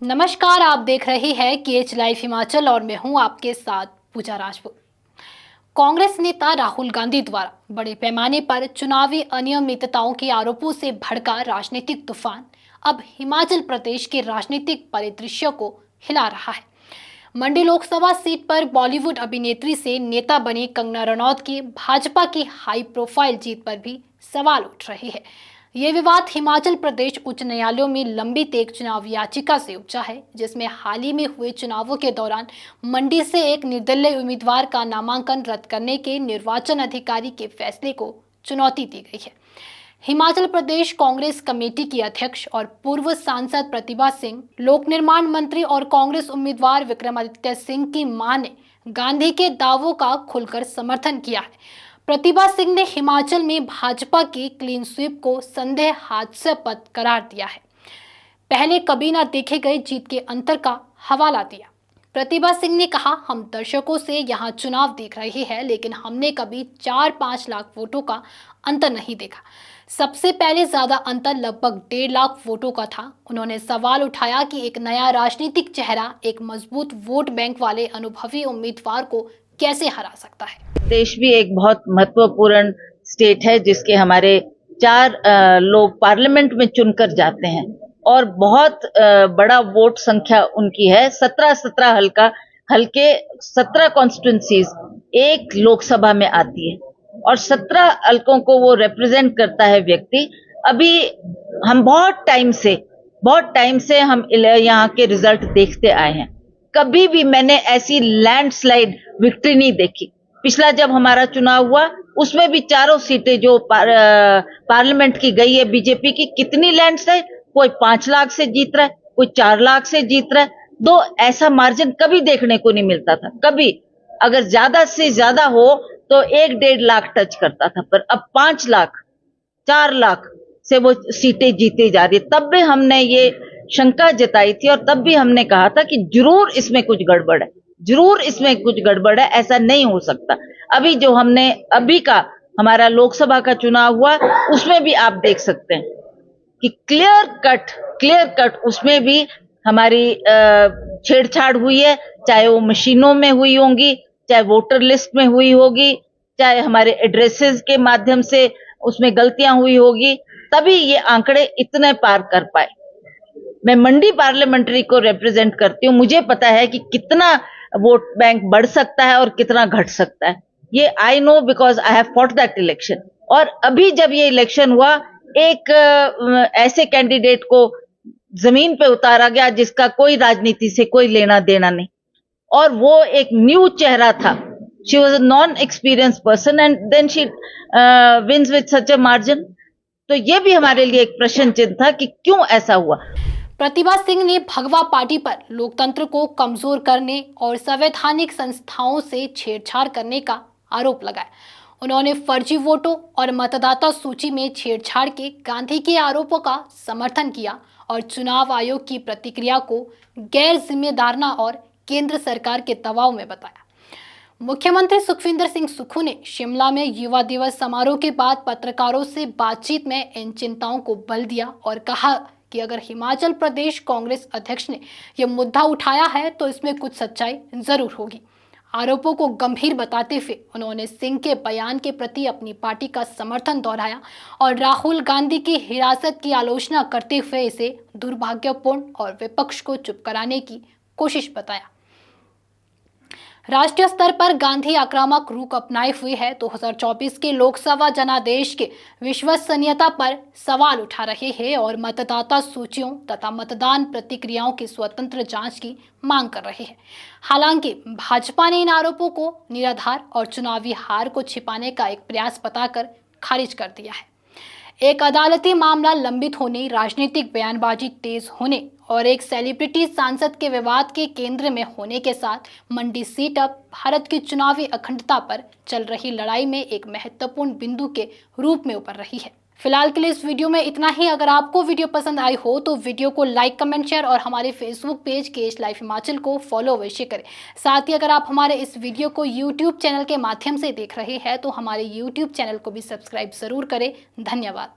नमस्कार, आप देख रहे हैं केएच लाइव हिमाचल और मैं हूं आपके साथ पूजा राजपूत। कांग्रेस नेता राहुल गांधी द्वारा बड़े पैमाने पर चुनावी अनियमितताओं के आरोपों से भड़का राजनीतिक तूफान अब हिमाचल प्रदेश के राजनीतिक परिदृश्य को हिला रहा है। मंडी लोकसभा सीट पर बॉलीवुड अभिनेत्री से नेता बने कंगना रनौत की भाजपा की हाई प्रोफाइल जीत पर भी सवाल उठ रहे हैं। ये विवाद हिमाचल प्रदेश उच्च न्यायालय में लंबित एक चुनाव याचिका से उपजा है, जिसमें हाल ही में हुए चुनावों के दौरान मंडी से एक निर्दलीय उम्मीदवार का नामांकन रद्द करने के निर्वाचन अधिकारी के फैसले को चुनौती दी गई है। हिमाचल प्रदेश कांग्रेस कमेटी की अध्यक्ष और पूर्व सांसद प्रतिभा सिंह, लोक निर्माण मंत्री और कांग्रेस उम्मीदवार विक्रमादित्य सिंह की मां ने गांधी के दावों का खुलकर समर्थन किया है। प्रतिभा सिंह ने हिमाचल में भाजपा की क्लीन स्वीप को संदेहास्पद करार दिया है। पहले कभी ना देखे गए जीत के अंतर का हवाला दिया। प्रतिभा सिंह ने कहा, हम दर्शकों से यहाँ चुनाव देख रहे हैं, लेकिन हमने कभी 4-5 लाख वोटों का अंतर नहीं देखा। सबसे पहले ज्यादा अंतर लगभग 1.5 लाख वोटों का था। उन्होंने सवाल उठाया कि एक नया राजनीतिक चेहरा एक मजबूत वोट बैंक वाले अनुभवी उम्मीदवार को कैसे हरा सकता है। देश भी एक बहुत महत्वपूर्ण स्टेट है जिसके हमारे 4 लोग पार्लियामेंट में चुनकर जाते हैं और बहुत बड़ा वोट संख्या उनकी है। 17 हल्के 17 कॉन्स्टिट्यूंसीज एक लोकसभा में आती है और 17 हल्कों को वो रिप्रेजेंट करता है व्यक्ति। अभी हम बहुत टाइम से हम यहाँ के रिजल्ट देखते आए हैं। कभी भी मैंने ऐसी लैंडस्लाइड विक्ट्री नहीं देखी। पिछला जब हमारा चुनाव हुआ उसमें भी चारों सीटें जो पार्लियामेंट की गई है बीजेपी की, कितनी लैंडस्लाइड, कोई 5 लाख से जीत रहा है, कोई 4 लाख से जीत रहा है। दो ऐसा मार्जिन कभी देखने को नहीं मिलता था। कभी अगर ज्यादा से ज्यादा हो तो 1-1.5 लाख टच करता था, पर अब 5 लाख 4 लाख से वो सीटें जीती जा रही है। तब भी हमने ये शंका जताई थी और तब भी हमने कहा था कि जरूर इसमें कुछ गड़बड़ है, ऐसा नहीं हो सकता। अभी का हमारा लोकसभा का चुनाव हुआ उसमें भी आप देख सकते हैं कि क्लियर कट उसमें भी हमारी छेड़छाड़ हुई है, चाहे वो मशीनों में हुई होंगी, चाहे वोटर लिस्ट में हुई होगी, चाहे हमारे एड्रेसेस के माध्यम से उसमें गलतियां हुई होगी, तभी ये आंकड़े इतने पार कर पाए। मैं मंडी पार्लियामेंट्री को रिप्रेजेंट करती हूँ, मुझे पता है कि कितना वोट बैंक बढ़ सकता है और कितना घट सकता है। ये I know because I have fought that election. और अभी जब ये इलेक्शन हुआ, एक ऐसे कैंडिडेट को जमीन पे उतारा गया जिसका कोई राजनीति से कोई लेना देना नहीं, और वो एक न्यू चेहरा था। She was a non experience person and then she wins with such a margin. तो ये भी हमारे लिए एक प्रश्न चिन्ह था कि क्यों ऐसा हुआ। प्रतिभा सिंह ने भगवा पार्टी पर लोकतंत्र को कमजोर करने और संवैधानिक संस्थाओं से छेड़छाड़ करने का आरोप लगाया। उन्होंने फर्जी वोटों और मतदाता सूची में छेड़छाड़ के गांधी के आरोपों का समर्थन किया और चुनाव आयोग की प्रतिक्रिया को गैर जिम्मेदाराना और केंद्र सरकार के दबाव में बताया। मुख्यमंत्री सुखविंदर सिंह सुक्खू ने शिमला में युवा दिवस समारोह के बाद पत्रकारों से बातचीत में इन चिंताओं को बल दिया और कहा कि अगर हिमाचल प्रदेश कांग्रेस अध्यक्ष ने यह मुद्दा उठाया है तो इसमें कुछ सच्चाई जरूर होगी। आरोपों को गंभीर बताते हुए उन्होंने सिंह के बयान के प्रति अपनी पार्टी का समर्थन दोहराया और राहुल गांधी की हिरासत की आलोचना करते हुए इसे दुर्भाग्यपूर्ण और विपक्ष को चुप कराने की कोशिश बताया। राष्ट्रीय स्तर पर गांधी आक्रामक रुख अपनाए हुए है 2024 के लोकसभा जनादेश के विश्वसनीयता पर सवाल उठा रहे हैं और मतदाता सूचियों तथा मतदान प्रतिक्रियाओं की स्वतंत्र जांच की मांग कर रहे हैं। हालांकि भाजपा ने इन आरोपों को निराधार और चुनावी हार को छिपाने का एक प्रयास बताकर खारिज कर दिया है। एक अदालती मामला लंबित होने, राजनीतिक बयानबाजी तेज होने और एक सेलिब्रिटी सांसद के विवाद के केंद्र में होने के साथ मंडी सीट अब भारत की चुनावी अखंडता पर चल रही लड़ाई में एक महत्वपूर्ण बिंदु के रूप में उभर रही है। फिलहाल के लिए इस वीडियो में इतना ही। अगर आपको वीडियो पसंद आई हो तो वीडियो को लाइक, कमेंट, शेयर और हमारे Facebook page KH live Himachal को फॉलो अवश्य करें। साथ ही अगर आप हमारे इस वीडियो को यूट्यूब चैनल के माध्यम से देख रहे हैं तो हमारे यूट्यूब चैनल को भी सब्सक्राइब जरूर करें। धन्यवाद।